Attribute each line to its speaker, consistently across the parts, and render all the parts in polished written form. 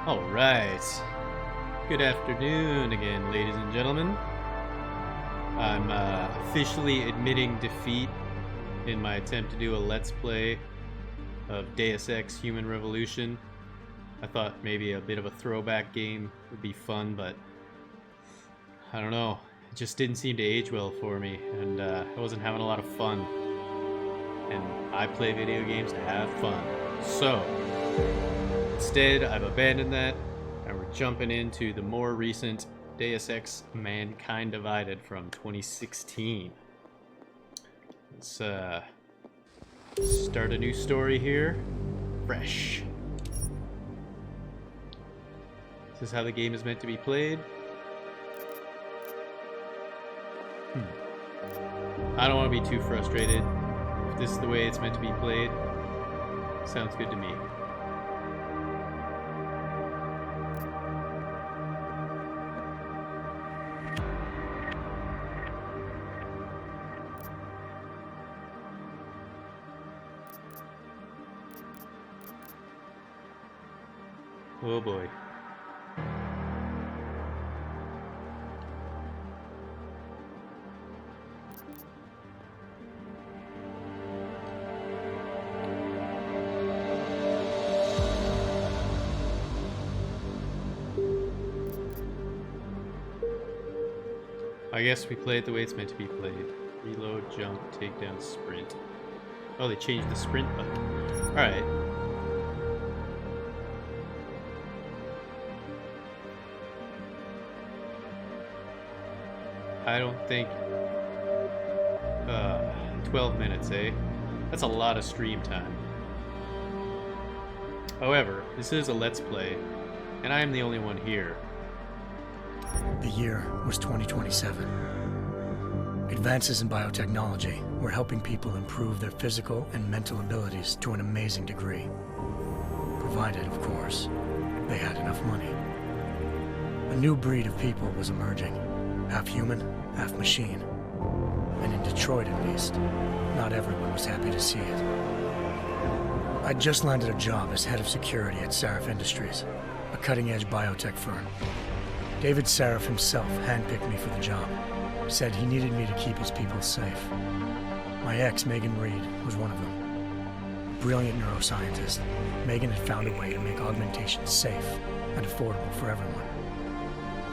Speaker 1: All right. Good afternoon again, ladies and gentlemen. I'm officially admitting defeat in my attempt to do a Let's Play of Deus Ex Human Revolution. I thought maybe a bit of a throwback game would be fun, but I don't know. It just didn't seem to age well for me, and I wasn't having a lot of fun. And I play video games to have fun. So, instead, I've abandoned that, and we're jumping into the more recent Deus Ex Mankind Divided from 2016. Let's start a new story here. Fresh. This is how the game is meant to be played. I don't want to be too frustrated. If this is the way it's meant to be played, sounds good to me. Oh boy. I guess we play it the way it's meant to be played. Reload, jump, takedown, sprint. Oh, they changed the sprint button. Alright. I don't think... 12 minutes, eh? That's a lot of stream time. However, this is a Let's Play, and I am the only one here.
Speaker 2: The year was 2027. Advances in biotechnology were helping people improve their physical and mental abilities to an amazing degree. Provided, of course, they had enough money. A new breed of people was emerging, half human, half machine. And in Detroit, at least, not everyone was happy to see it. I'd just landed a job as head of security at Sarif Industries, a cutting-edge biotech firm. David Sarif himself handpicked me for the job, said he needed me to keep his people safe. My ex, Megan Reed, was one of them. Brilliant neuroscientist, Megan had found a way to make augmentation safe and affordable for everyone.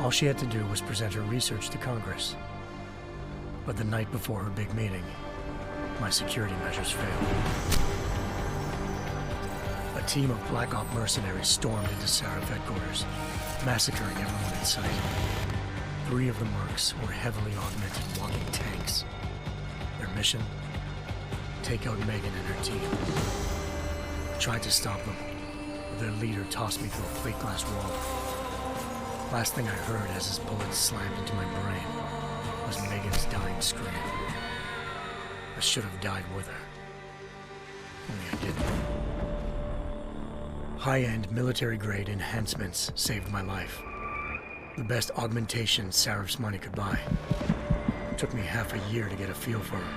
Speaker 2: All she had to do was present her research to Congress. But the night before her big meeting, my security measures failed. A team of Black Op mercenaries stormed into Sarif headquarters, massacring everyone in sight. 3 of the mercs were heavily augmented walking tanks. Their mission? Take out Megan and her team. I tried to stop them, but their leader tossed me through a plate glass wall. Last thing I heard as his bullets slammed into my brain was Megan's dying scream. I should have died with her. Only I didn't. High-end military-grade enhancements saved my life. The best augmentation Sarif's money could buy. Took me half a year to get a feel for her.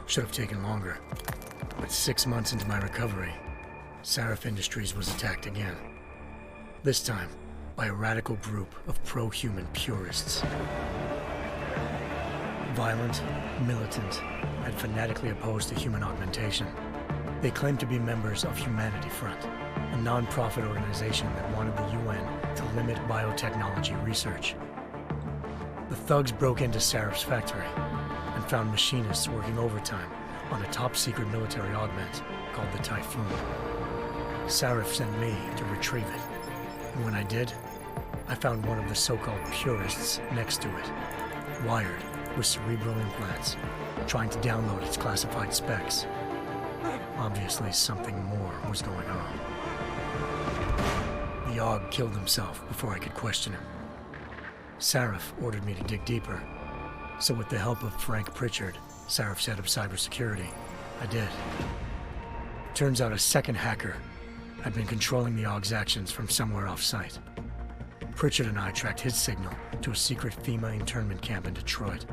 Speaker 2: Should have taken longer. But 6 months into my recovery, Sarif Industries was attacked again. This time, by a radical group of pro-human purists. Violent, militant, and fanatically opposed to human augmentation. They claimed to be members of Humanity Front, a non-profit organization that wanted the UN to limit biotechnology research. The thugs broke into Sarif's factory and found machinists working overtime on a top-secret military augment called the Typhoon. Sarif sent me to retrieve it, and when I did, I found one of the so-called purists next to it, wired with cerebral implants, trying to download its classified specs. Obviously, something more was going on. The AUG killed himself before I could question him. Sarif ordered me to dig deeper, so with the help of Frank Pritchard, Sarif's head of cybersecurity, I did. Turns out a second hacker had been controlling the AUG's actions from somewhere off-site. Pritchard and I tracked his signal to a secret FEMA internment camp in Detroit.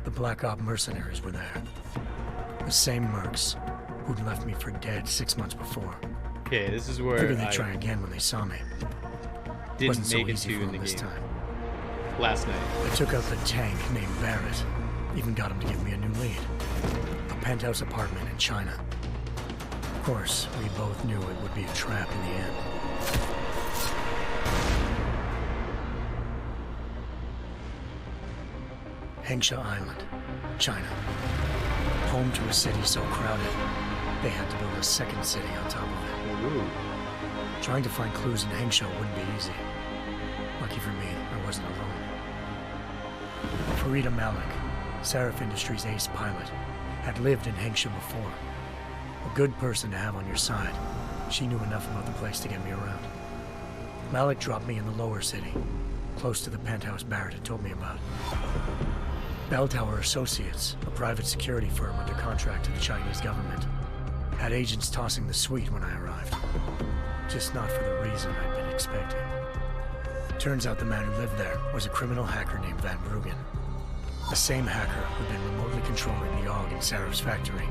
Speaker 2: The Black Op mercenaries were there. The same mercs who'd left me for dead 6 months before.
Speaker 1: Okay, this is
Speaker 2: I
Speaker 1: where
Speaker 2: figured they'd
Speaker 1: I
Speaker 2: try again when they saw me.
Speaker 1: didn't
Speaker 2: Wasn't so
Speaker 1: make it
Speaker 2: easy
Speaker 1: to
Speaker 2: for
Speaker 1: in
Speaker 2: them
Speaker 1: the
Speaker 2: this
Speaker 1: game
Speaker 2: time.
Speaker 1: last night.
Speaker 2: I took out the tank named Barrett. Even got him to give me a new lead. A penthouse apartment in China. Of course, we both knew it would be a trap in the end. Hengsha Island, China. Home to a city so crowded, they had to build a second city on top of it.
Speaker 1: Ooh.
Speaker 2: Trying to find clues in Hengsha wouldn't be easy. Lucky for me, I wasn't alone. Farida Malik, Sarif Industries' ace pilot, had lived in Hengsha before. A good person to have on your side. She knew enough about the place to get me around. Malik dropped me in the lower city, close to the penthouse Barrett had told me about. Bell Tower Associates, a private security firm under contract to the Chinese government, had agents tossing the suite when I arrived. Just not for the reason I'd been expecting. Turns out the man who lived there was a criminal hacker named Van Bruggen. The same hacker who'd been remotely controlling the AUG in Sarif's factory.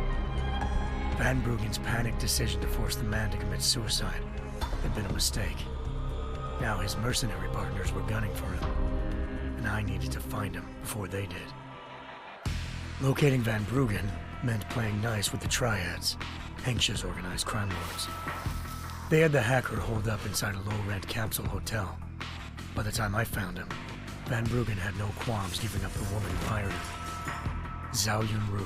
Speaker 2: Van Bruggen's panicked decision to force the man to commit suicide had been a mistake. Now his mercenary partners were gunning for him, and I needed to find him before they did. Locating Van Bruggen meant playing nice with the Triads, Hengsha's organized crime lords. They had the hacker holed up inside a low-rent capsule hotel. By the time I found him, Van Bruggen had no qualms giving up the woman who hired him. Zhao Yunru,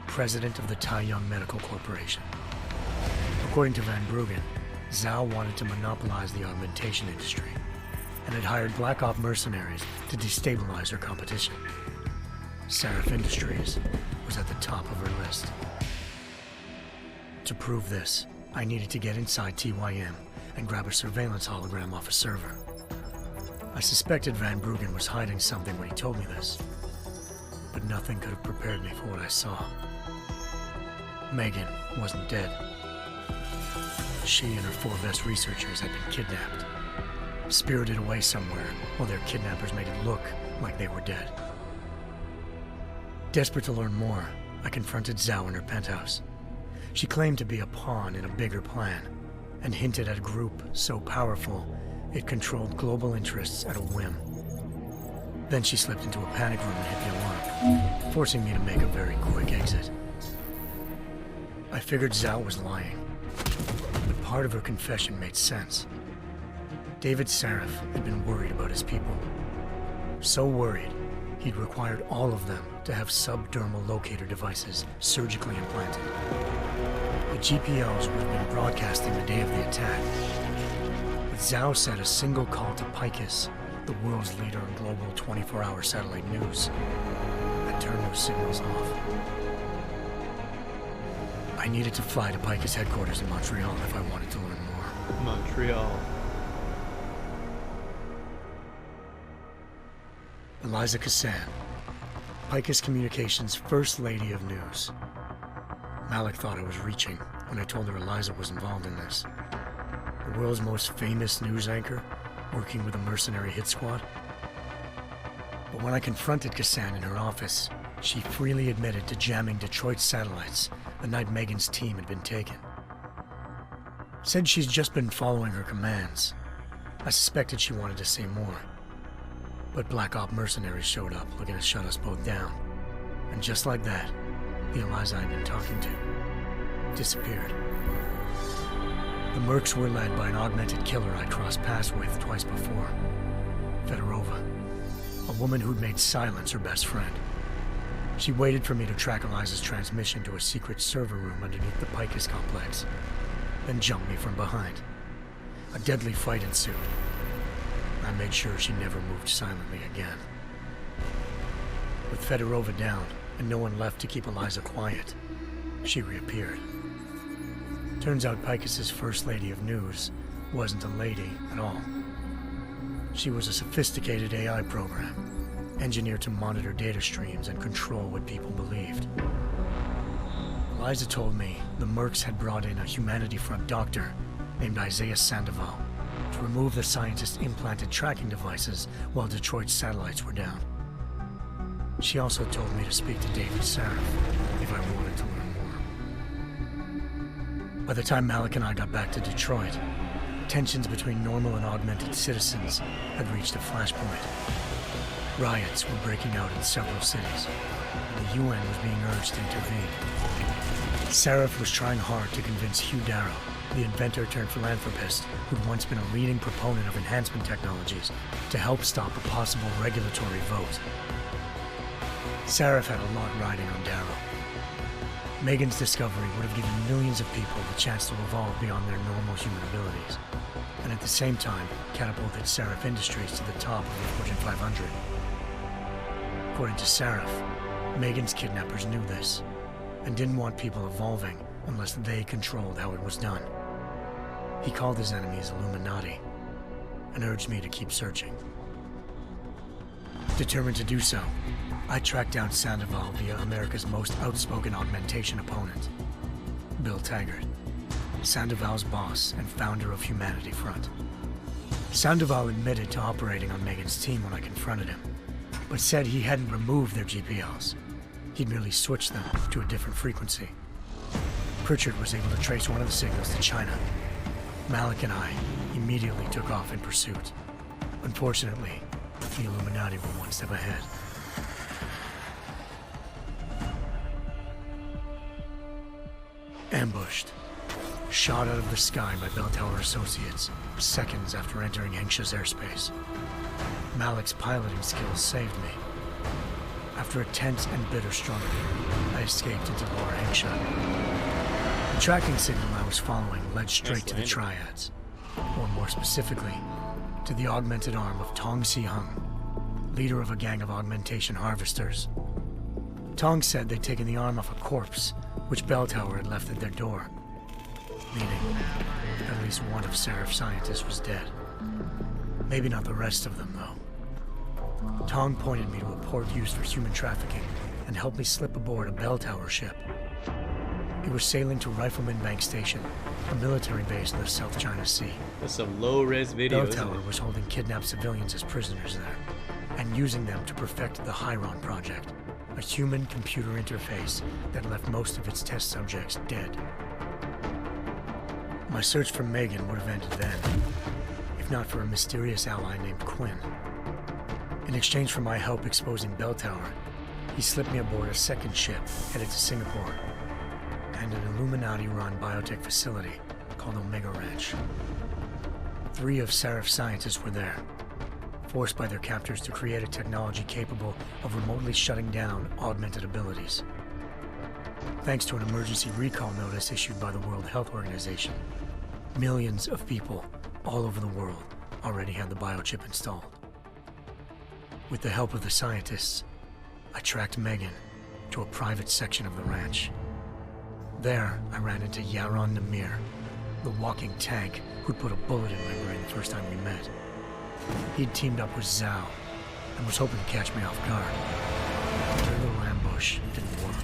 Speaker 2: president of the Taiyang Medical Corporation. According to Van Bruggen, Zhao wanted to monopolize the augmentation industry and had hired Black Op mercenaries to destabilize her competition. Sarif Industries was at the top of her list. To prove this, I needed to get inside TYM and grab a surveillance hologram off a server. I suspected Van Bruggen was hiding something when he told me this, but nothing could have prepared me for what I saw. Megan wasn't dead. She and her 4 best researchers had been kidnapped, spirited away somewhere while their kidnappers made it look like they were dead. Desperate to learn more, I confronted Zhao in her penthouse. She claimed to be a pawn in a bigger plan, and hinted at a group so powerful it controlled global interests at a whim. Then she slipped into a panic room and hit the alarm, forcing me to make a very quick exit. I figured Zhao was lying, but part of her confession made sense. David Sarif had been worried about his people. So worried, he'd required all of them to have subdermal locator devices surgically implanted. The GPOs would have been broadcasting the day of the attack. But Zhao said a single call to Picus, the world's leader in global 24-hour satellite news, had turned those signals off. I needed to fly to Picus headquarters in Montreal if I wanted to learn more.
Speaker 1: Montreal.
Speaker 2: Eliza Cassan, Picus Communications' First Lady of News. Malik thought I was reaching when I told her Eliza was involved in this. The world's most famous news anchor, working with a mercenary hit squad. But when I confronted Cassan in her office, she freely admitted to jamming Detroit's satellites the night Megan's team had been taken. Said she's just been following her commands. I suspected she wanted to say more. But Black Op mercenaries showed up looking to shut us both down. And just like that, the Eliza I'd been talking to disappeared. The Mercs were led by an augmented killer I'd crossed paths with twice before. Fedorova, a woman who'd made silence her best friend. She waited for me to track Eliza's transmission to a secret server room underneath the Picus complex, then jumped me from behind. A deadly fight ensued. I made sure she never moved silently again. With Fedorova down and no one left to keep Eliza quiet, she reappeared. Turns out Picus's First Lady of News wasn't a lady at all. She was a sophisticated AI program, engineered to monitor data streams and control what people believed. Eliza told me the Mercs had brought in a Humanity Front doctor named Isaiah Sandoval to remove the scientist's implanted tracking devices while Detroit's satellites were down. She also told me to speak to David Sarif if I wanted to learn more. By the time Malik and I got back to Detroit, tensions between normal and augmented citizens had reached a flashpoint. Riots were breaking out in several cities, and the UN was being urged to intervene. Sarif was trying hard to convince Hugh Darrow, the inventor turned philanthropist who'd once been a leading proponent of enhancement technologies, to help stop a possible regulatory vote. Sarif had a lot riding on Darrow. Megan's discovery would have given millions of people the chance to evolve beyond their normal human abilities, and at the same time catapulted Sarif Industries to the top of the Fortune 500. According to Sarif, Megan's kidnappers knew this, and didn't want people evolving unless they controlled how it was done. He called his enemies Illuminati, and urged me to keep searching. Determined to do so, I tracked down Sandoval via America's most outspoken augmentation opponent, Bill Taggart, Sandoval's boss and founder of Humanity Front. Sandoval admitted to operating on Megan's team when I confronted him, but said he hadn't removed their GPLs. He'd merely switched them to a different frequency. Pritchard was able to trace one of the signals to China. Malik and I immediately took off in pursuit. Unfortunately, the Illuminati were one step ahead. Ambushed. Shot out of the sky by Bell Tower Associates, seconds after entering Hengsha's airspace. Malik's piloting skills saved me. After a tense and bitter struggle, I escaped into Lower Hengsha. The tracking signal I was following led straight to the Triads, or more specifically, to the augmented arm of Tong Si-hung, leader of a gang of augmentation harvesters. Tong said they'd taken the arm off a corpse, which Bell Tower had left at their door, meaning at least one of Sarif's scientists was dead. Maybe not the rest of them, though. Tong pointed me to a port used for human trafficking and helped me slip aboard a Bell Tower ship. It was sailing to Rifleman Bank Station, a military base in the South China Sea.
Speaker 1: That's some low-res video,
Speaker 2: Bell
Speaker 1: isn't
Speaker 2: Tower
Speaker 1: it?
Speaker 2: was holding kidnapped civilians as prisoners there, and using them to perfect the Hyron Project, a human-computer interface that left most of its test subjects dead. My search for Megan would have ended then, if not for a mysterious ally named Quinn. In exchange for my help exposing Bell Tower, he slipped me aboard a second ship headed to Singapore, and an Illuminati-run biotech facility called Omega Ranch. 3 of Sarif's scientists were there, forced by their captors to create a technology capable of remotely shutting down augmented abilities. Thanks to an emergency recall notice issued by the World Health Organization, millions of people all over the world already had the biochip installed. With the help of the scientists, I tracked Megan to a private section of the ranch. There, I ran into Yaron Namir, the walking tank who'd put a bullet in my brain the first time we met. He'd teamed up with Zhao and was hoping to catch me off guard. Their little ambush didn't work.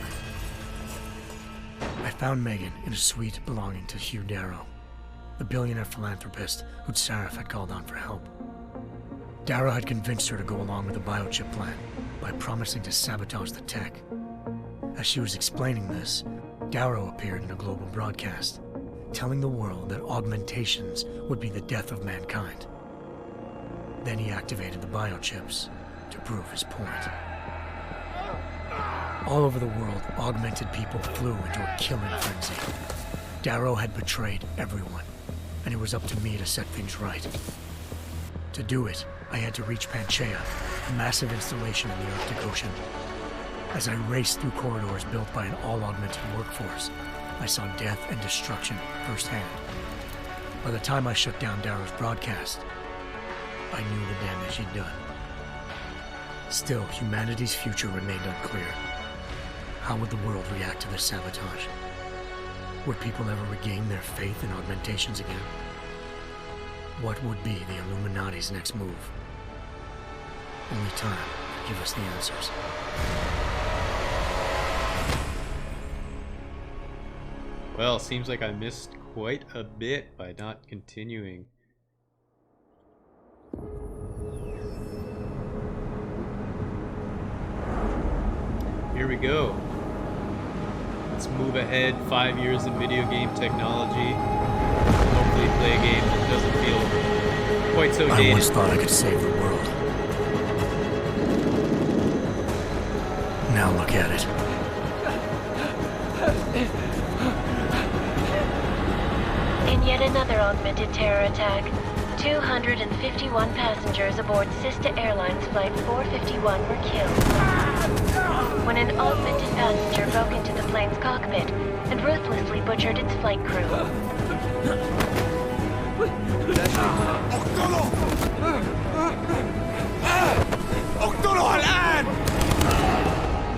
Speaker 2: I found Megan in a suite belonging to Hugh Darrow, the billionaire philanthropist who'd Sarif had called on for help. Darrow had convinced her to go along with the biochip plan by promising to sabotage the tech. As she was explaining this, Darrow appeared in a global broadcast, telling the world that augmentations would be the death of mankind. Then he activated the biochips to prove his point. All over the world, augmented people flew into a killing frenzy. Darrow had betrayed everyone, and it was up to me to set things right. To do it, I had to reach Panchaea, a massive installation in the Arctic Ocean. As I raced through corridors built by an all-augmented workforce, I saw death and destruction firsthand. By the time I shut down Darrow's broadcast, I knew the damage he'd done. Still, humanity's future remained unclear. How would the world react to this sabotage? Would people ever regain their faith in augmentations again? What would be the Illuminati's next move? Only time could give us the answers.
Speaker 1: Well, seems like I missed quite a bit by not continuing. Here we go. Let's move ahead 5 years in video game technology. Hopefully play a game that doesn't feel quite so
Speaker 2: I
Speaker 1: dated.
Speaker 2: once thought I could save the world. Now look at it.
Speaker 3: In yet another augmented terror attack, 251 passengers aboard Sista Airlines Flight 451 were killed when an augmented passenger broke into the plane's cockpit and ruthlessly butchered its flight crew.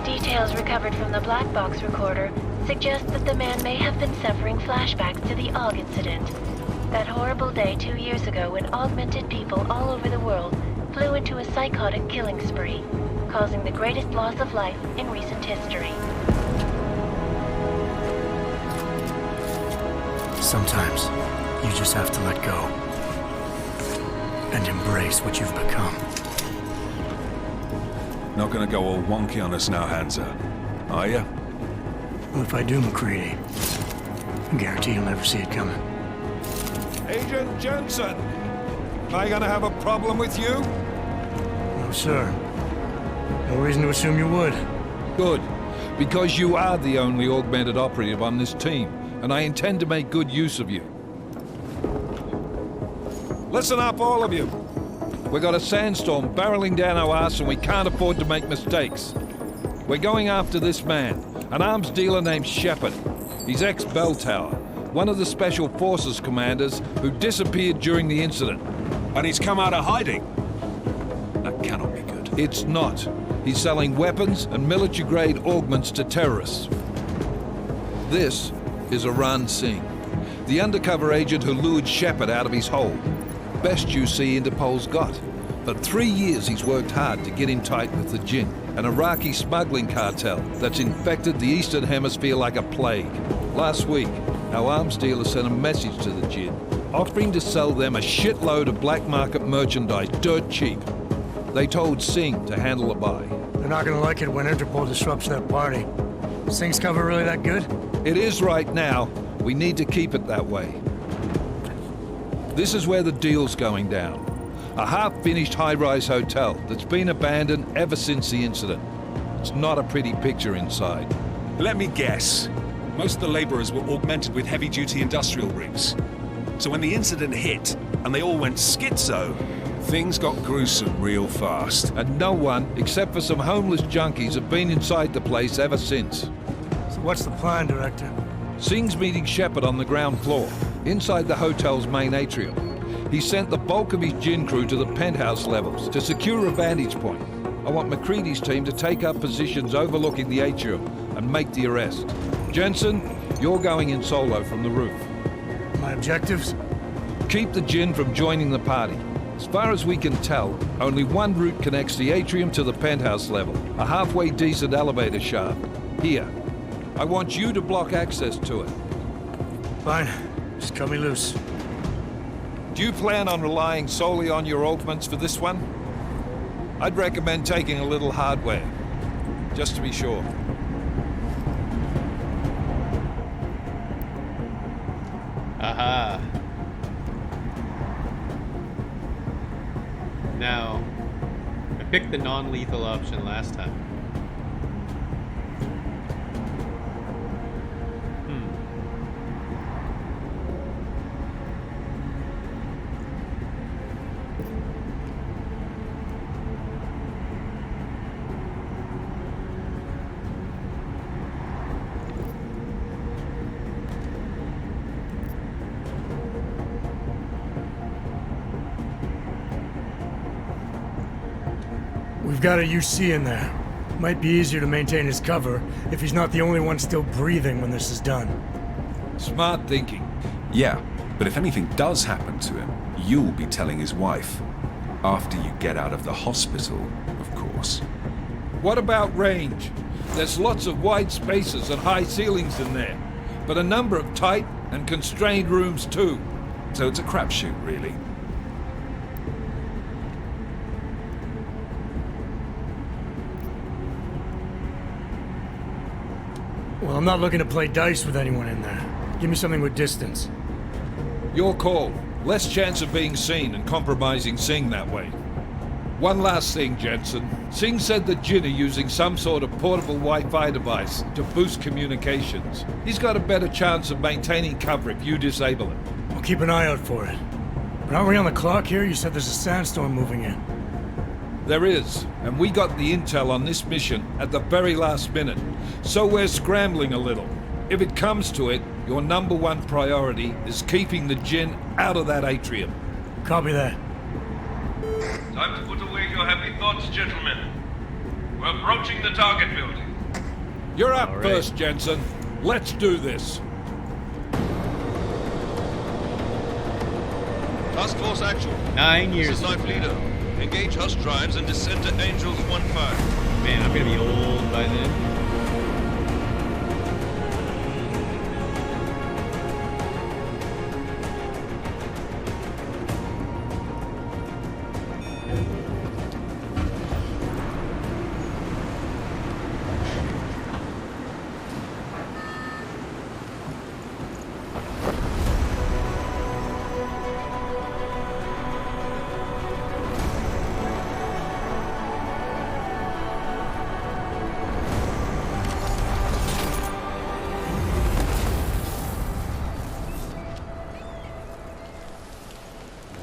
Speaker 3: Details recovered from the black box recorder suggest that the man may have been suffering flashbacks to the AUG incident. That horrible day 2 years ago when augmented people all over the world flew into a psychotic killing spree, causing the greatest loss of life in recent history.
Speaker 2: Sometimes, you just have to let go. And embrace what you've become.
Speaker 4: Not gonna go all wonky on us now, Hansa, are you?
Speaker 2: Well, if I do, McCready, I guarantee you'll never see it coming.
Speaker 4: Agent Jensen! Am I gonna have a problem with you?
Speaker 2: No, sir. No reason to assume you would.
Speaker 5: Good, because you are the only augmented operative on this team, and I intend to make good use of you.
Speaker 4: Listen up, all of you.
Speaker 5: We've got a sandstorm barreling down our arse and we can't afford to make mistakes. We're going after this man, an arms dealer named Shepard. He's ex-Bell Tower, one of the Special Forces commanders who disappeared during the incident.
Speaker 4: And he's come out of hiding. That cannot be good.
Speaker 5: It's not. He's selling weapons and military-grade augments to terrorists. This is Aran Singh, the undercover agent who lured Shepard out of his hole. Best you see Interpol's got. For 3 years he's worked hard to get in tight with the Jinn, an Iraqi smuggling cartel that's infected the Eastern Hemisphere like a plague. Last week, our arms dealer sent a message to the Jinn, offering to sell them a shitload of black market merchandise dirt cheap. They told Singh to handle the buy.
Speaker 2: They're not gonna like it when Interpol disrupts that party. Singh's cover really that good?
Speaker 5: It is right now. We need to keep it that way. This is where the deal's going down. A half-finished high-rise hotel that's been abandoned ever since the incident. It's not a pretty picture inside.
Speaker 4: Let me guess. Most of the laborers were augmented with heavy-duty industrial rigs. So when the incident hit, and they all went schizo, things got gruesome real fast.
Speaker 5: And no one, except for some homeless junkies, have been inside the place ever since.
Speaker 2: So what's the plan, Director?
Speaker 5: Singh's meeting Shepard on the ground floor, inside the hotel's main atrium. He sent the bulk of his Jinn crew to the penthouse levels to secure a vantage point. I want McCready's team to take up positions overlooking the atrium and make the arrest. Jensen, you're going in solo from the roof.
Speaker 2: My objectives?
Speaker 5: Keep the Jinn from joining the party. As far as we can tell, only one route connects the atrium to the penthouse level, a halfway decent elevator shaft. Here. I want you to block access to it.
Speaker 2: Fine. Just cut me loose.
Speaker 5: Do you plan on relying solely on your augments for this one? I'd recommend taking a little hardware, just to be sure.
Speaker 1: Aha. Now, I picked the non-lethal option last time.
Speaker 2: We've got a UC in there. Might be easier to maintain his cover if he's not the only one still breathing when this is done.
Speaker 5: Smart thinking.
Speaker 4: Yeah, but if anything does happen to him, you'll be telling his wife. After you get out of the hospital, of course.
Speaker 5: What about range? There's lots of wide spaces and high ceilings in there, but a number of tight and constrained rooms too.
Speaker 4: So it's a crapshoot, really.
Speaker 2: Well, I'm not looking to play dice with anyone in there. Give me something with distance.
Speaker 5: Your call. Less chance of being seen and compromising Singh that way. One last thing, Jensen. Singh said that Jin are using some sort of portable Wi-Fi device to boost communications. He's got a better chance of maintaining cover if you disable it.
Speaker 2: I'll keep an eye out for it. But aren't we on the clock here? You said there's a sandstorm moving in.
Speaker 5: There is, and we got the intel on this mission at the very last minute, so we're scrambling a little. If it comes to it, your number one priority is keeping the Jinn out of that atrium.
Speaker 2: Copy that.
Speaker 6: Time to put away your happy thoughts, gentlemen. We're approaching the target building.
Speaker 5: You're up
Speaker 1: All right.
Speaker 5: first, Jensen. Let's do this.
Speaker 7: Task Force Actual.
Speaker 1: 9
Speaker 7: This
Speaker 1: years.
Speaker 7: is Knife Leader. Engage Hush drives and descend to Angels 1-5.
Speaker 1: Man, I'm gonna be old by then.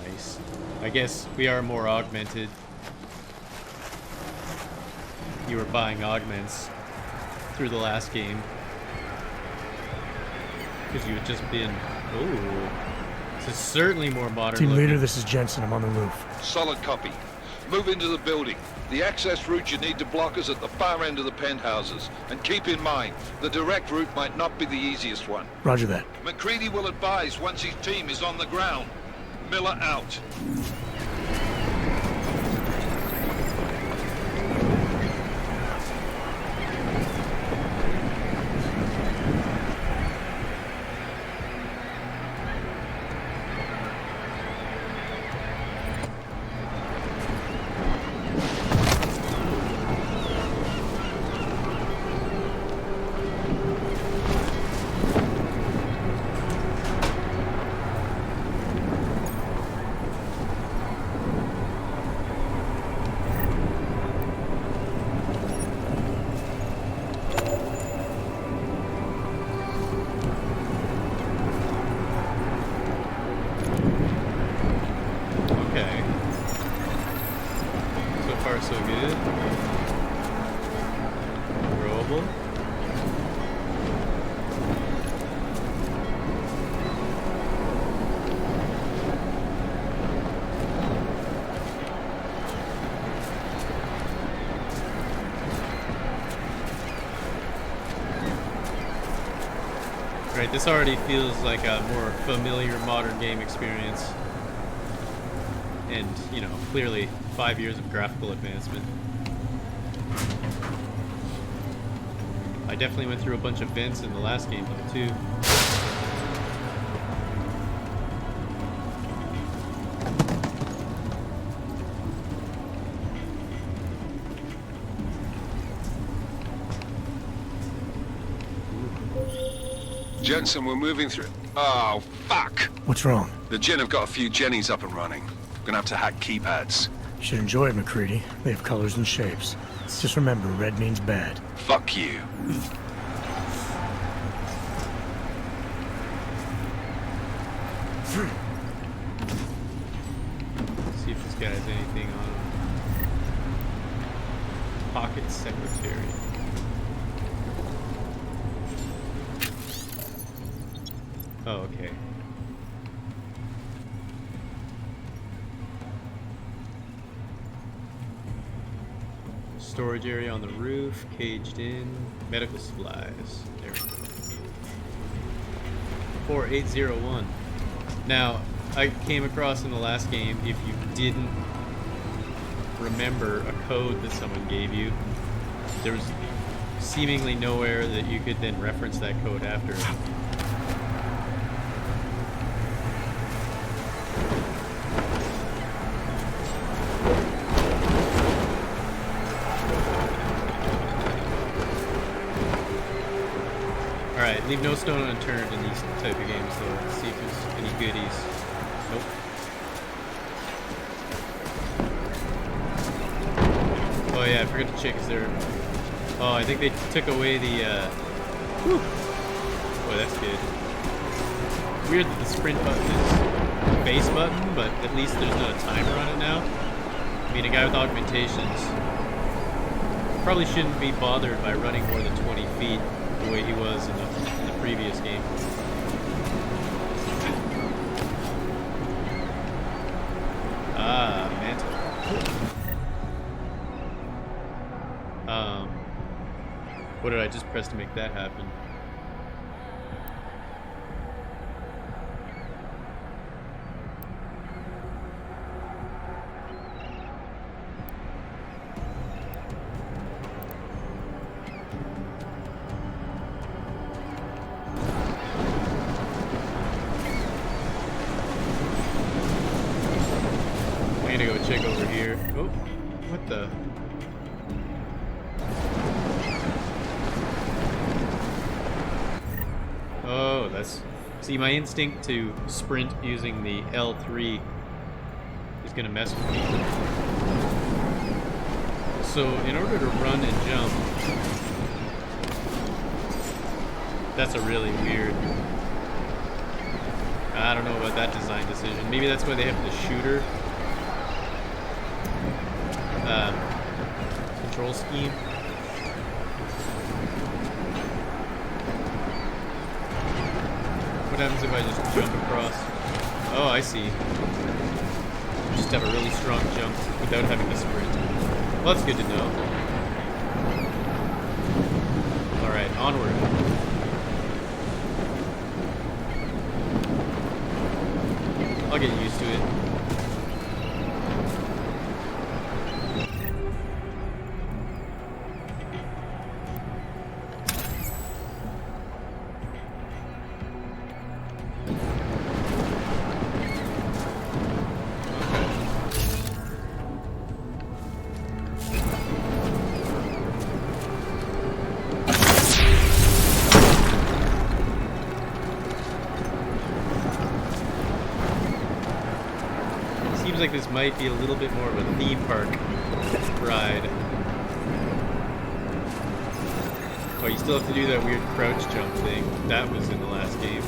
Speaker 1: Nice. I guess we are more augmented. You were buying augments through the last game. Because you had just been... Oh. This is certainly more modern
Speaker 2: Team
Speaker 1: looking.
Speaker 2: leader, this is Jensen. I'm on the roof.
Speaker 5: Solid copy. Move into the building. The access route you need to block is at the far end of the penthouses. And keep in mind, the direct route might not be the easiest one.
Speaker 2: Roger that.
Speaker 5: McCready will advise once his team is on the ground. Miller out.
Speaker 1: Okay. So far, so good. Growable. Right, this already feels like a more familiar modern game experience. And, you know, clearly 5 years of graphical advancement. I definitely went through a bunch of vents in the last game, though, too.
Speaker 4: Jensen, we're moving through. Oh, fuck!
Speaker 2: What's wrong?
Speaker 4: The Jinn have got a few Jennies up and running. Gonna have to hack keypads.
Speaker 2: You should enjoy it, McCready. They have colors and shapes. Just remember, red means bad.
Speaker 4: Fuck you.
Speaker 1: See if this guy has anything on him. Pocket secretary. Oh, okay. Storage area on the roof, caged in, medical supplies. There we go. 4801. Now, I came across in the last game, if you didn't remember a code that someone gave you, there was seemingly nowhere that you could then reference that code after. Leave no stone unturned in these type of games, though. Let's see if there's any goodies. Nope. Oh yeah, I forgot to check. Is there? Oh, I think they took away the. Whew. Boy, that's good. Weird that the sprint button is base button, but at least there's not a timer on it now. I mean, a guy with augmentations probably shouldn't be bothered by running more than 20 feet the way he was in the previous game. Ah, mantle. What did I just press to make that happen? I'm gonna go check over here. Oh, what the? Oh, that's... See, my instinct to sprint using the L3 is gonna mess with me. So, in order to run and jump... That's a really weird... I don't know about that design decision. Maybe that's why they have the shooter control scheme. What happens if I just jump across? Oh, I see. Just have a really strong jump without having to sprint. Well, that's good to know. Alright, onward. I'll get used to it. Seems like this might be a little bit more of a theme park ride. Oh, you still have to do that weird crouch jump thing. That was in the last game.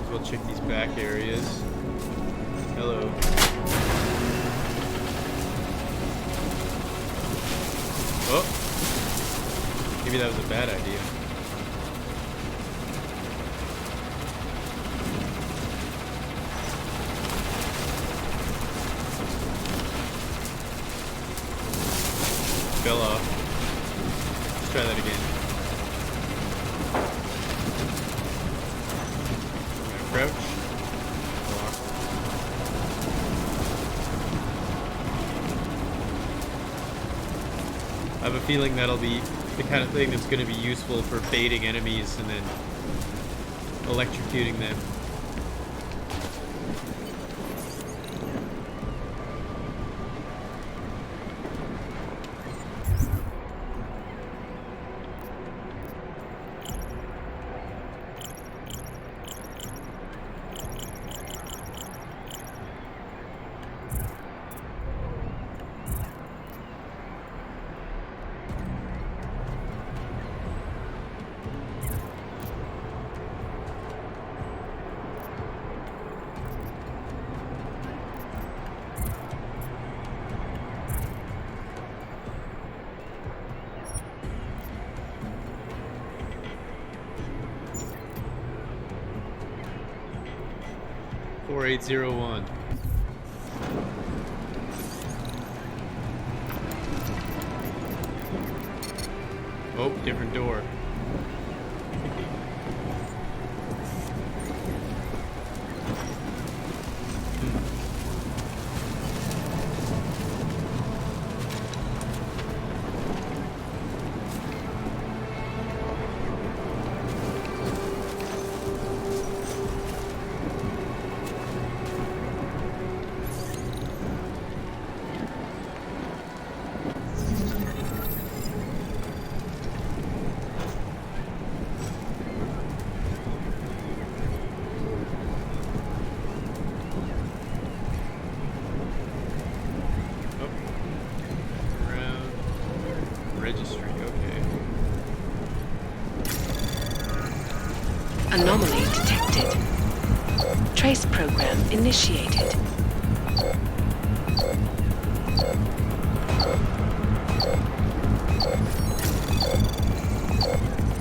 Speaker 1: We'll check these back areas. Hello. Oh, maybe that was a bad idea. Fell off. Let's try that again. I'm gonna crouch. Walk. I have a feeling that'll be the kind of thing that's going to be useful for baiting enemies and then electrocuting them. Four 4801. Oh, different door.
Speaker 8: Anomaly detected. Trace program initiated.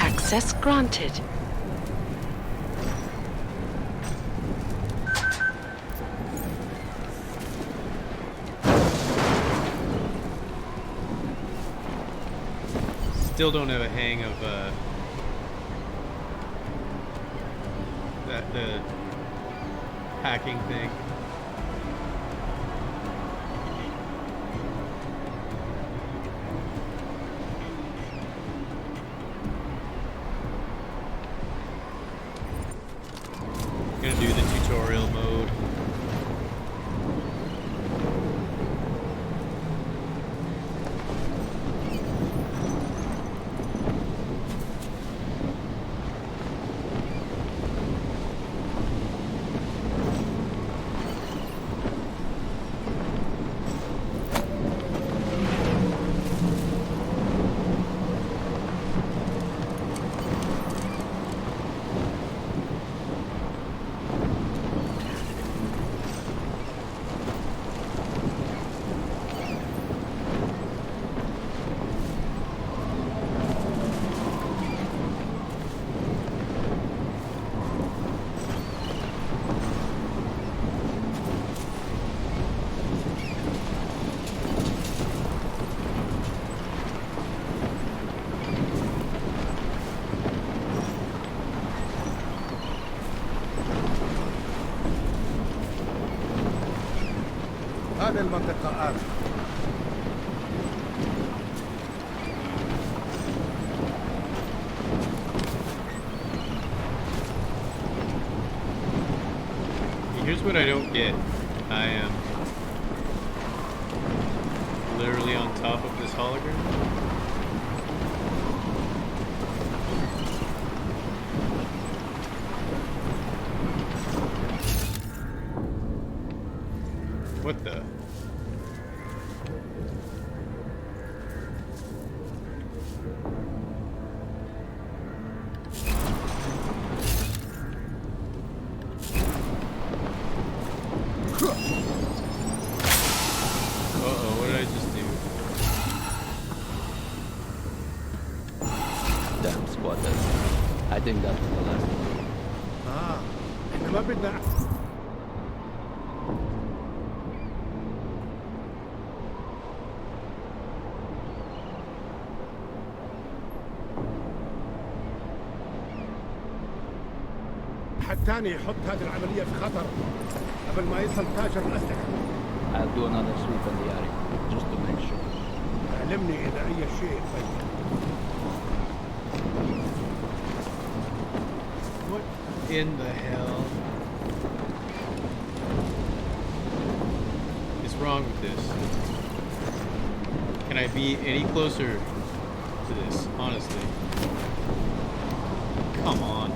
Speaker 8: Access granted.
Speaker 1: Still don't have a hang of the hacking thing. Gonna do the tutorial mode.
Speaker 9: هذه المنطقة آمنة.
Speaker 1: Here's what I don't get. I am literally on top of this hologram. What the? Uh-oh, what did I just do?
Speaker 10: Damn squatters. I think that's the last.
Speaker 9: احنا ما بدنا حد تاني يحط هذه العملية في خطر قبل ما يصل تاجر الأسلحة.
Speaker 10: I'll do another sweep in the area, just to make sure.
Speaker 9: علمني إذا أي شيء فايت.
Speaker 1: What in the hell is wrong with this? Can I be any closer to this, honestly? Come on.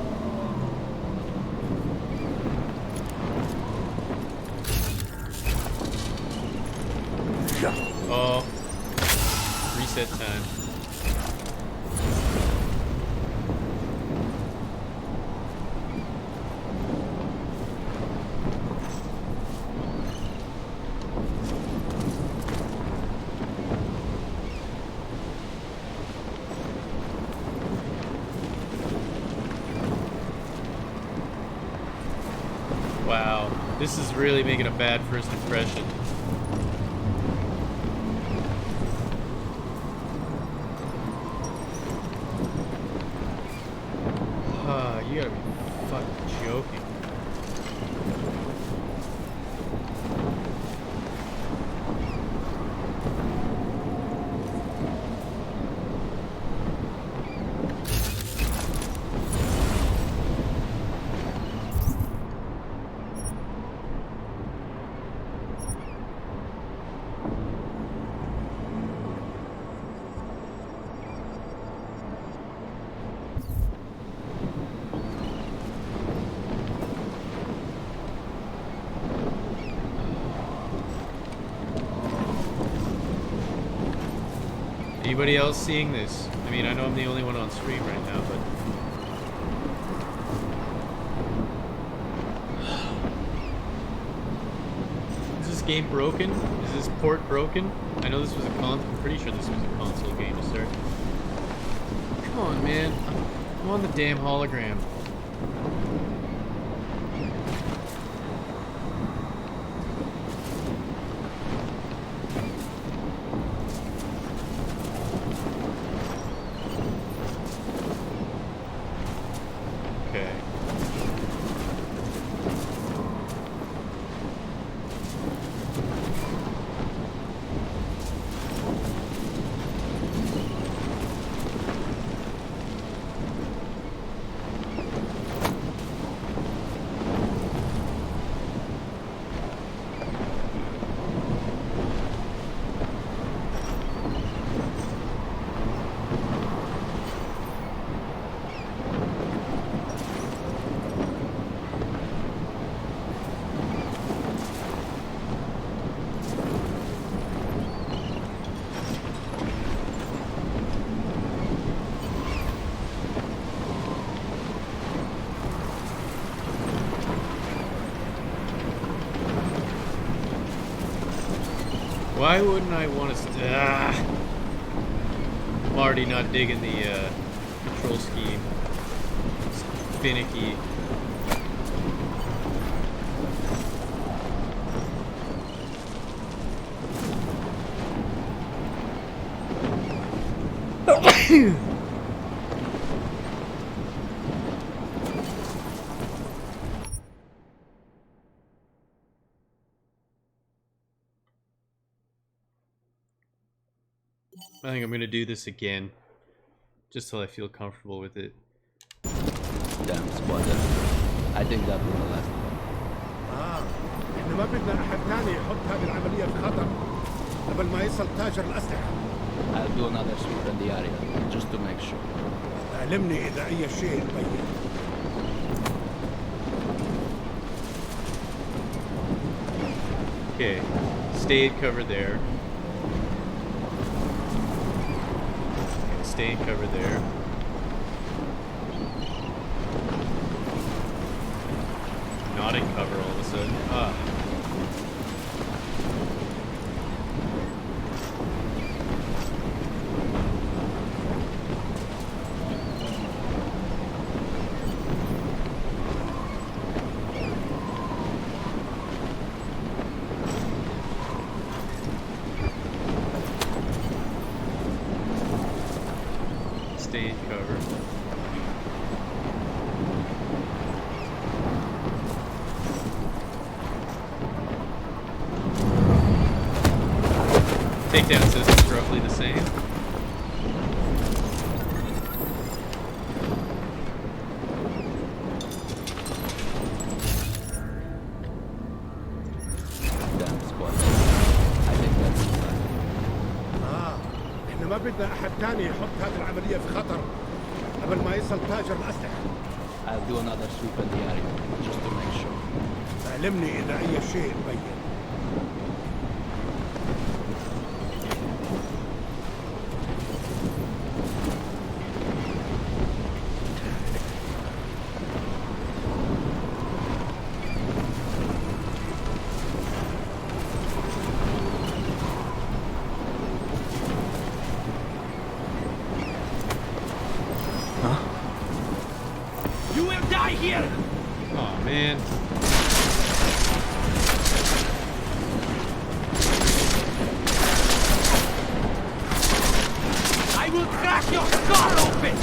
Speaker 1: Oh, reset time. Wow, this is really making a bad first impression. You gotta be fucking joking. Anybody else seeing this? I mean, I know I'm the only one on stream right now, but game broken? Is this port broken? I know this was a I'm pretty sure this was a console game to start. Come on, man. I'm on the damn hologram. Okay. Why wouldn't I want to I'm already not digging the control scheme. It's finicky. I think I'm gonna do this again, just till I feel comfortable with it.
Speaker 10: Damn squatter. I think that was the last one.
Speaker 9: احنا ما بدنا احد ثاني يحط هذه العملية في خطر قبل ما يصل تاجر الأسلحة.
Speaker 10: I'll do another sweep in the area, just to make sure.
Speaker 9: علمني إذا أي شيء مبين.
Speaker 1: Okay, stay in cover there. Stay in cover there. Not in cover all of a sudden. Stay in cover. Takedown system's roughly the same.
Speaker 10: Damn squatter. I think that's the last one.
Speaker 9: احنا ما بدنا أحد ثاني يحط هذه العملية في خطر قبل ما يصل تاجر الأسلحة.
Speaker 10: I'll do another sweep in the area, just to make sure.
Speaker 9: علمني إذا أي شيء مبين.
Speaker 6: You will die here!
Speaker 1: Oh man.
Speaker 6: I will crack your skull open!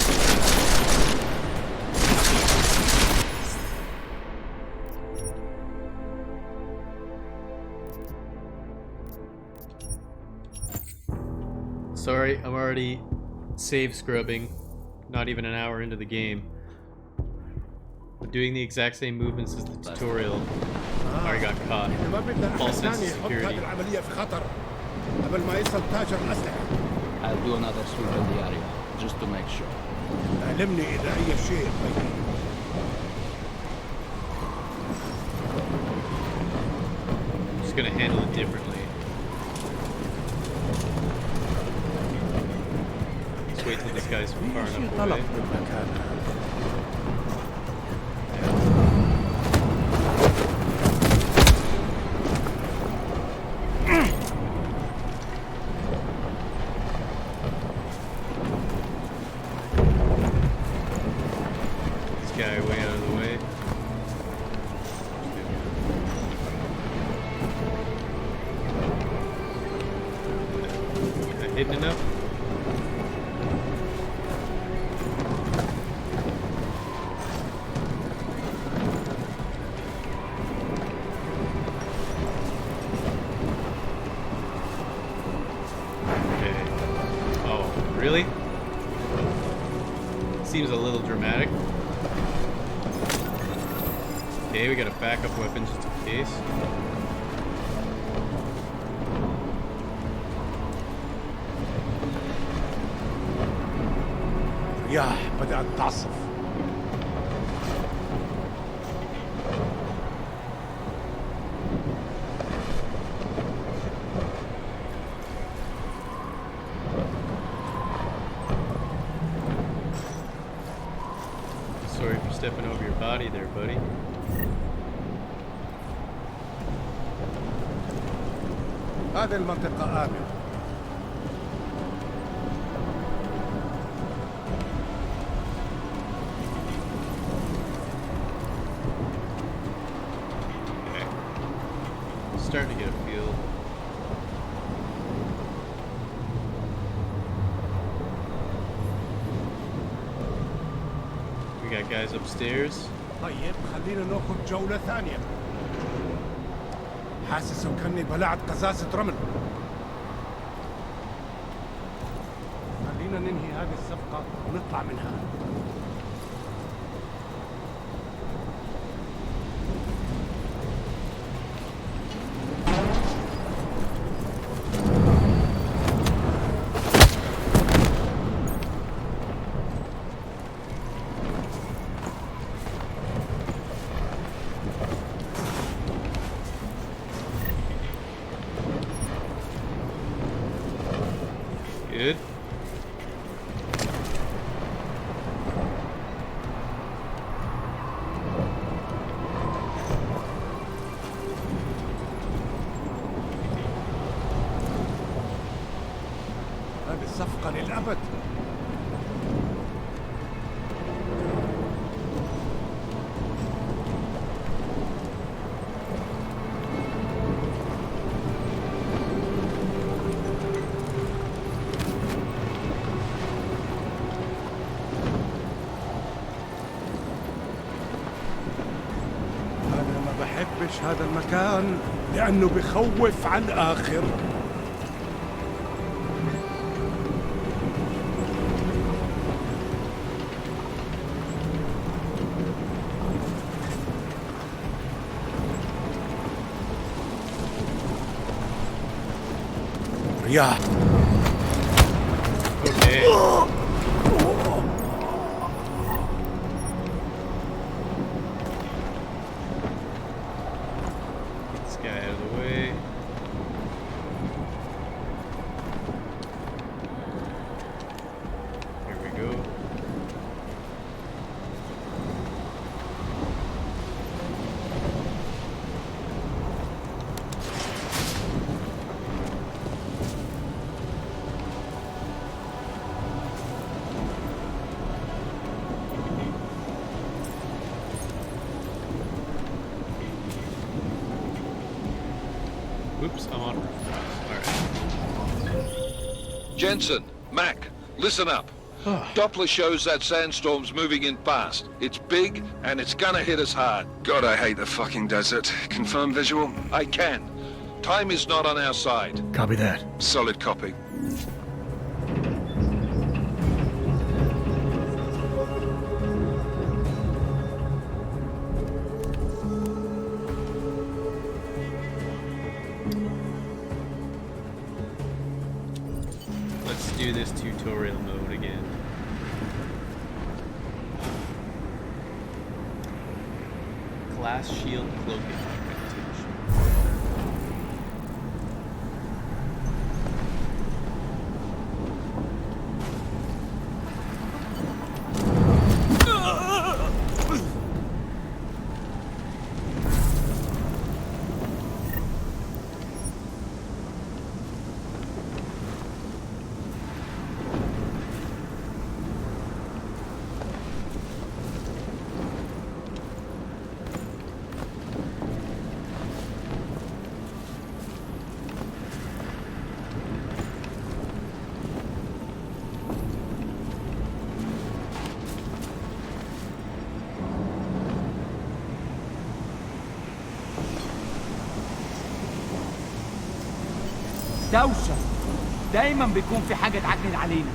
Speaker 1: Sorry, I'm already save scrubbing. Not even an hour into the game. I'm doing the exact same movements as the tutorial. Already got caught.
Speaker 9: احنا ما بدنا أحد
Speaker 1: False sense
Speaker 9: ثاني
Speaker 1: of
Speaker 9: يحط
Speaker 1: security.
Speaker 9: هذه العملية في خطر قبل ما يصل تاجر الأسلحة.
Speaker 10: I'll do another sweep in the area, just to make sure.
Speaker 9: علمني إذا أي شيء مبين.
Speaker 1: Just gonna handle it differently. Let's wait till this guy's far
Speaker 9: في شيء
Speaker 1: enough
Speaker 9: غلط
Speaker 1: away.
Speaker 9: بالمكان.
Speaker 1: guy way out of the way. Is that hidden enough? Okay. Oh, really? Seems a little dramatic. Okay, we got a backup weapon just in case.
Speaker 9: رياح بدأت تعصف.
Speaker 1: Sorry for stepping over your body there, buddy.
Speaker 9: هذه المنطقة آمنة.
Speaker 1: Okay. Starting to get a feel. We got guys upstairs.
Speaker 9: طيب خلينا ناخذ جولة ثانية. حاسس وكأني بلعت قزازة رمل. خلينا ننهي هذه الصفقة ونطلع منها.
Speaker 1: Good.
Speaker 9: هذه الصفقة للأبد. أنا ما بحبش هذا المكان لأنه بخوف على الآخر. رياح.
Speaker 1: Okay. Get this guy out of the way. Here we go. Oops, I'm on rooftops. Alright.
Speaker 5: Jensen, Mac, listen up. Doppler shows that sandstorm's moving in fast. It's big, and it's gonna hit us hard.
Speaker 4: God, I hate the fucking desert. Confirm visual?
Speaker 5: I can. Time is not on our side.
Speaker 2: Copy that.
Speaker 4: Solid copy.
Speaker 1: Let's do this tutorial mode again. Class shield cloaking augmentation.
Speaker 11: دوشة. دايما بيكون في حاجة تعكنن علينا.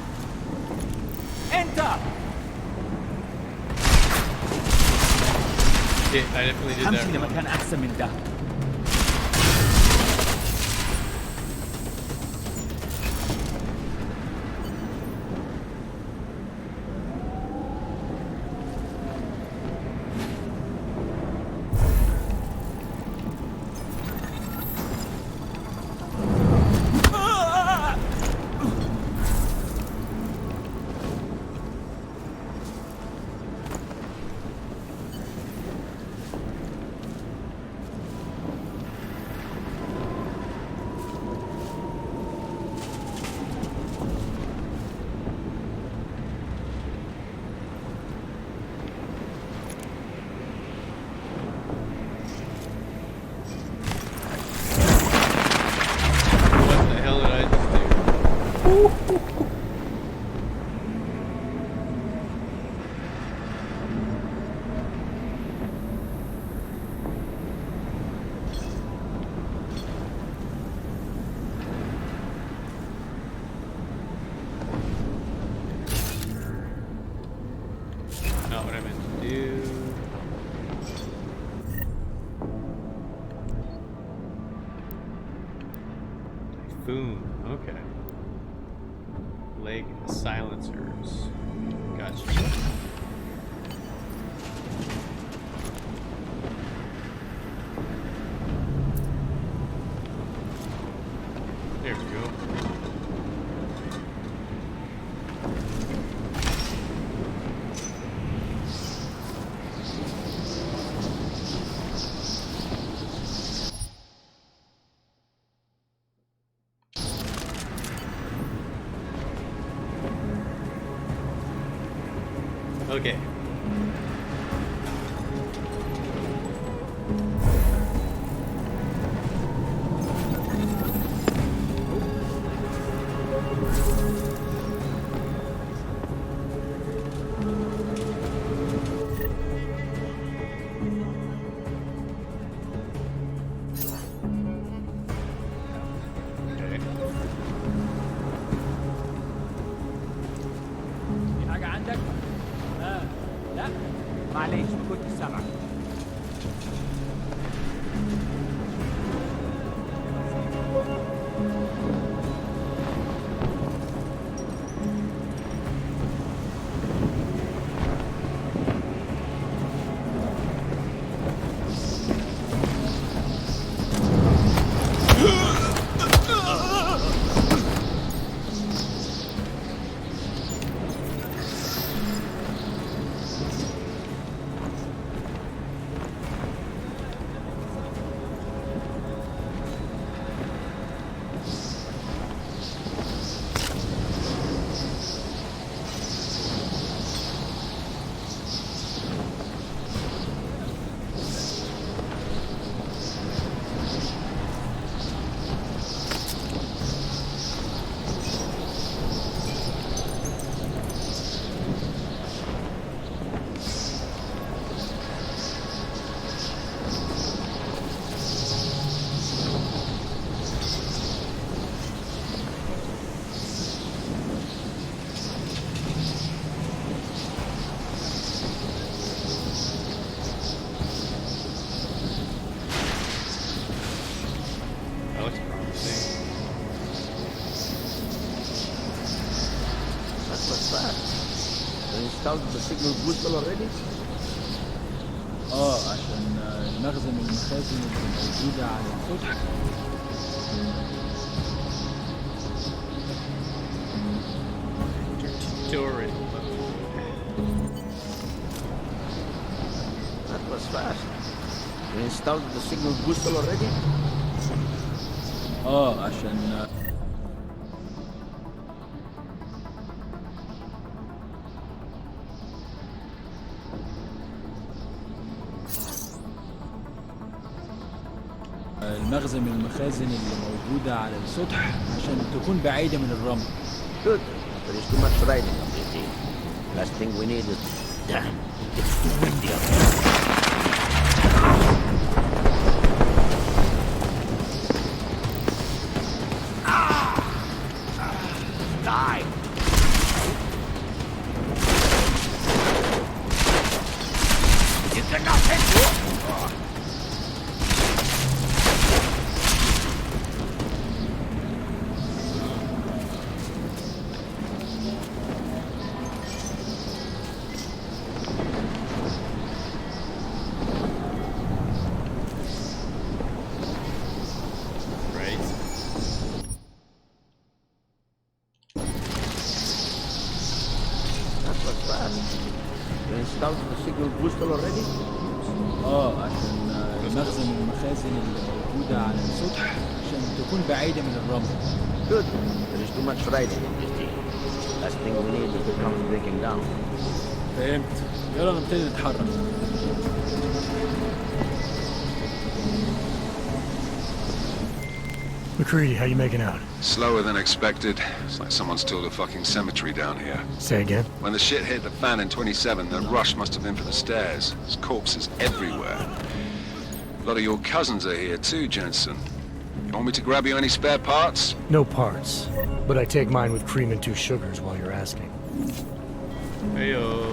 Speaker 11: انت
Speaker 1: Yeah, I definitely did
Speaker 11: همشي
Speaker 1: that.
Speaker 11: لمكان احسن من ده.
Speaker 1: What the hell did I just do? Not what I meant to do. Typhoon, okay. Leg silencers. Gotcha. There we go. Okay. Okay.
Speaker 11: في حاجة عندك؟ لا معلش ما كنتش سامعك.
Speaker 1: That looks promising.
Speaker 10: That was fast. They installed the signal booster already?
Speaker 11: عشان المخزن والمخازن اللي موجودة على السطح.
Speaker 1: Turret
Speaker 10: That was fast. They installed the signal booster already?
Speaker 11: عشان المخزن من المخازن اللي موجودة على السطح عشان تكون بعيدة من الرمل.
Speaker 10: Good. There is too much riding up this thing. Last thing we need is... Damn, it's too windy up here. Ah! installed the signal booster already?
Speaker 11: عشان نخزن المخازن اللي موجودة على السطح عشان تكون بعيدة من الرمل.
Speaker 10: Good. There is too much riding in this deal. Last thing we need is the comes breaking down.
Speaker 11: فهمت. يلا نبتدي نتحرك.
Speaker 2: McCready, how you making out?
Speaker 4: Slower than expected. It's like someone's tilled a fucking cemetery down here.
Speaker 2: Say again?
Speaker 4: When the shit hit the fan in 27, the rush must have been for the stairs. There's corpses everywhere. A lot of your cousins are here too, Jensen. You want me to grab you any spare parts?
Speaker 2: No parts. But I take mine with cream and 2 sugars while you're asking.
Speaker 1: Heyo.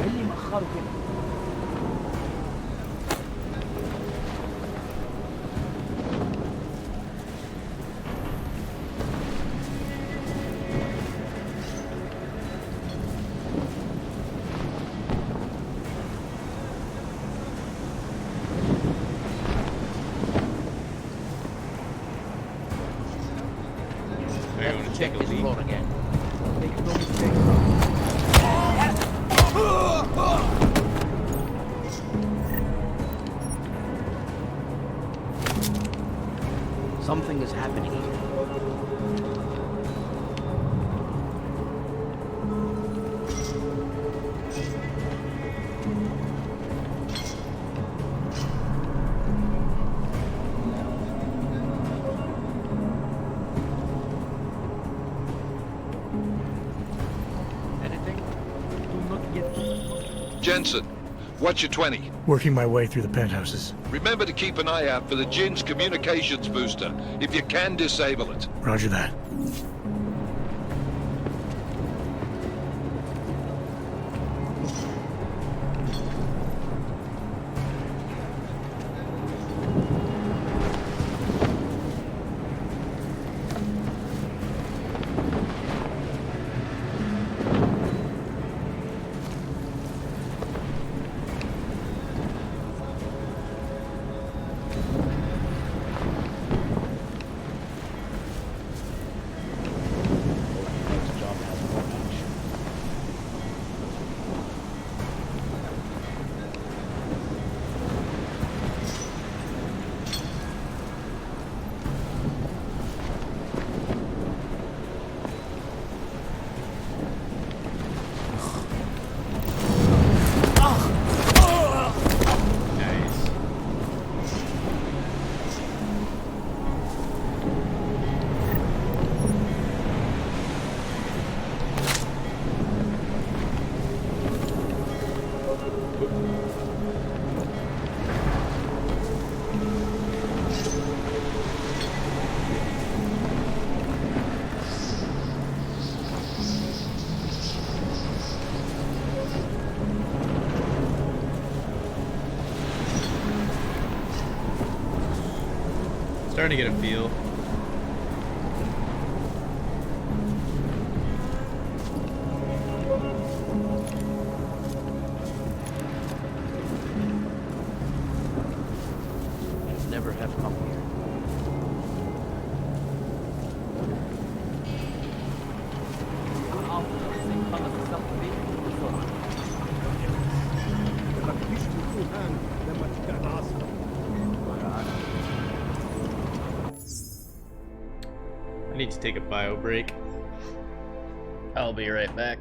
Speaker 11: اللي مأخره كده.
Speaker 1: Are you going to take a
Speaker 10: This
Speaker 1: leak?
Speaker 10: floor again.
Speaker 11: Make no mistake.
Speaker 10: Something is happening here.
Speaker 11: Anything? Do not get.
Speaker 5: Jensen, what's your 20?
Speaker 2: Working my way through the penthouses.
Speaker 5: Remember to keep an eye out for the Jin's communications booster, if you can disable it.
Speaker 2: Roger that.
Speaker 1: Nice. Starting to get a feel.
Speaker 10: Should never have come here.
Speaker 11: نخلص الصف دي بسرعة.
Speaker 9: ما تجيش تكون الآن لما تبدأ العاصفة.
Speaker 1: I need to take a bio break. I'll be right back.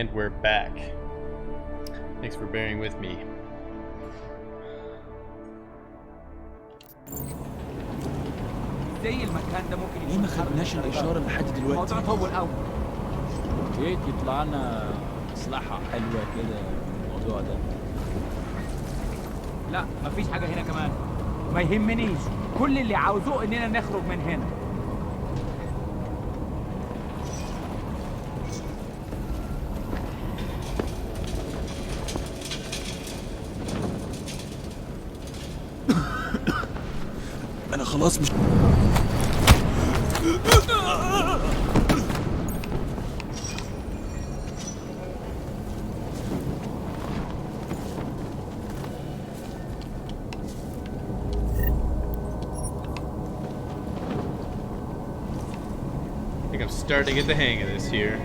Speaker 1: And we're back. Thanks for bearing with me.
Speaker 11: زي المكان ده ممكن ليه ما خدناش الاشاره لحد دلوقتي؟ الموضوع طول قوي. اكيد يطلع لنا مصلحه حلوه كده من الموضوع ده. لا مفيش حاجه هنا كمان. ما يهمنيش، كل اللي عاوزوه اننا نخرج من هنا.
Speaker 12: انا خلاص مش
Speaker 1: I think I'm starting to get the hang of this here.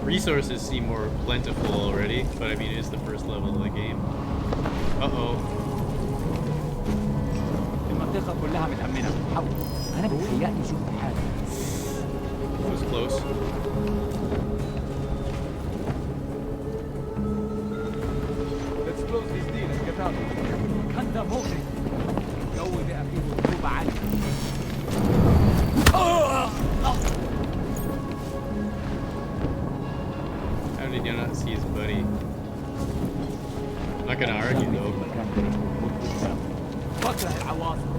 Speaker 1: Resources seem more plentiful already, but I mean it is the first level of the game. Uh-oh.
Speaker 11: المنطقة كلها متأمنة. حاول. أنا بتهيألي شفت حاجة.
Speaker 1: That was close.
Speaker 11: Let's close this deal and get out. كان ده مغري. الجو بقى فيه رطوبة عالية.
Speaker 1: How did you not see his buddy? I'm not gonna argue though.
Speaker 11: بكره العواصف.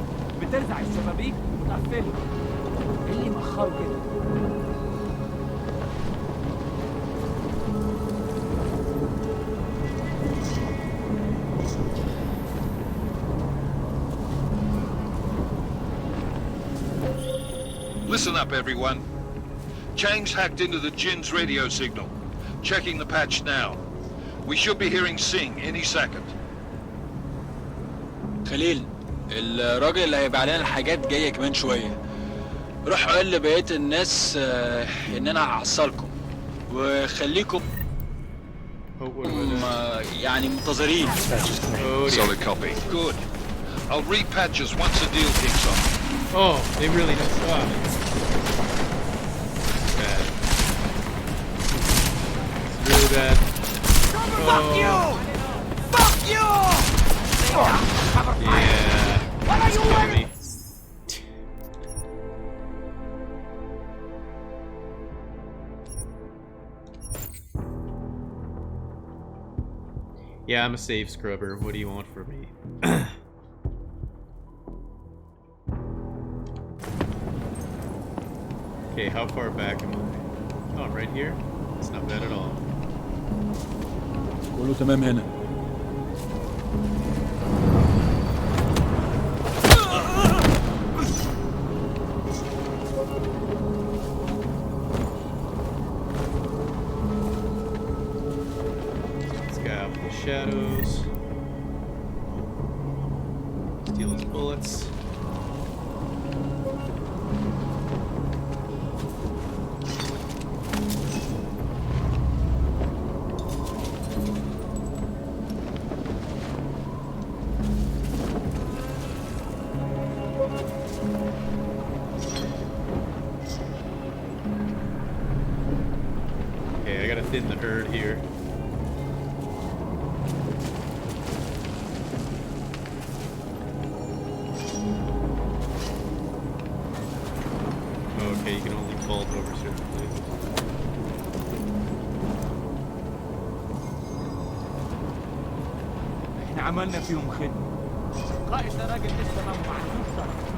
Speaker 11: بترزع الشبابيك وتقفلها. إيه اللي مأخره كده؟
Speaker 7: Listen up, everyone. Chang's hacked into the Jin's radio signal. Checking the patch now. We should be hearing Singh any second.
Speaker 12: خليل، الراجل اللي هيبقى علينا الحاجات جايه كمان شويه. روح قول لبقيه الناس ان انا هعصلكم وخليكم يعني منتظرين.
Speaker 7: Solid copy. Good. I'll repatch us once the deal kicks off.
Speaker 1: Oh, they really just bad. It's really bad.
Speaker 11: Fuck you! Fuck you!
Speaker 1: Yeah.
Speaker 11: What are you
Speaker 1: me. Yeah, I'm a save scrubber. What do you want from me? Okay, how far back am I? Oh, I'm right here? It's not bad at all.
Speaker 11: كله تمام هنا.
Speaker 1: This guy out in the shadows. Steal his bullets. Okay, I gotta thin the herd here. Okay, you can only vault over certain places.
Speaker 11: احنا عملنا فيهم خدمة. القائد ده راجل لسه ما عندوش شرف.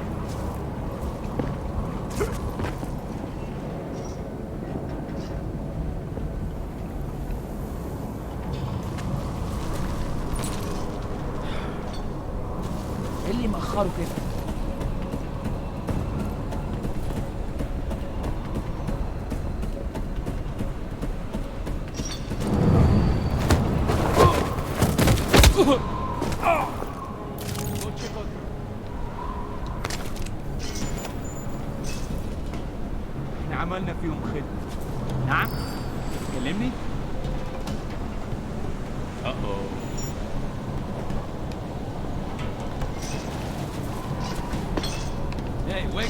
Speaker 11: ايه اللي مأخره كده؟ احنا عملنا فيهم خدمة. نعم؟ تكلمني؟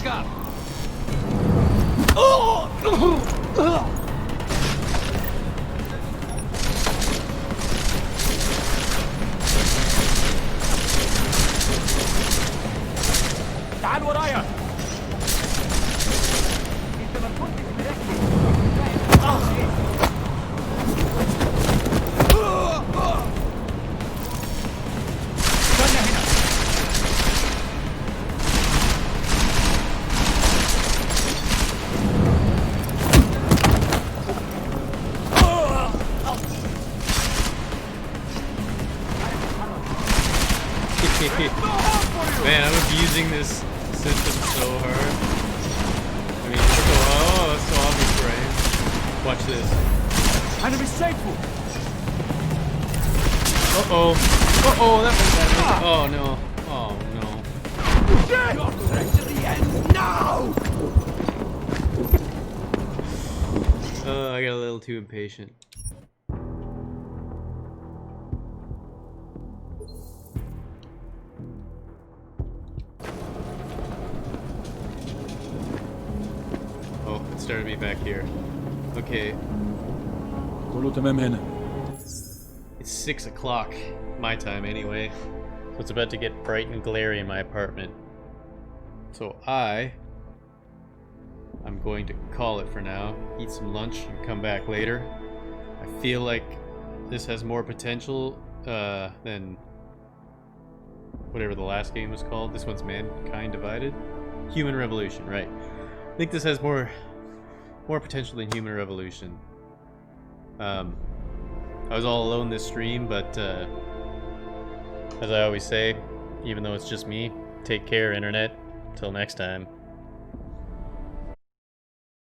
Speaker 11: up! تعال ورايا! انت ما كنتش مركز. استنى هنا.
Speaker 1: Man, I'm abusing this system so hard. I mean, oh, that's so obvious, right? Watch this.
Speaker 11: Enemy safe.
Speaker 1: Uh-oh. Uh-oh, that was bad. Oh, no. Oh, no.
Speaker 11: You're straight to the end now!
Speaker 1: I got a little too impatient. Oh, it started me back here. Okay.
Speaker 11: كله تمام هنا.
Speaker 1: It's 6 o'clock, my time anyway. So it's about to get bright and glary in my apartment. So I'm going to call it for now, eat some lunch, and come back later. I feel like this has more potential than whatever the last game was called. This one's Mankind Divided? Human Revolution, right. I think this has more potential than Human Revolution. I was all alone this stream, but as I always say, even though it's just me, take care, internet. Till next time.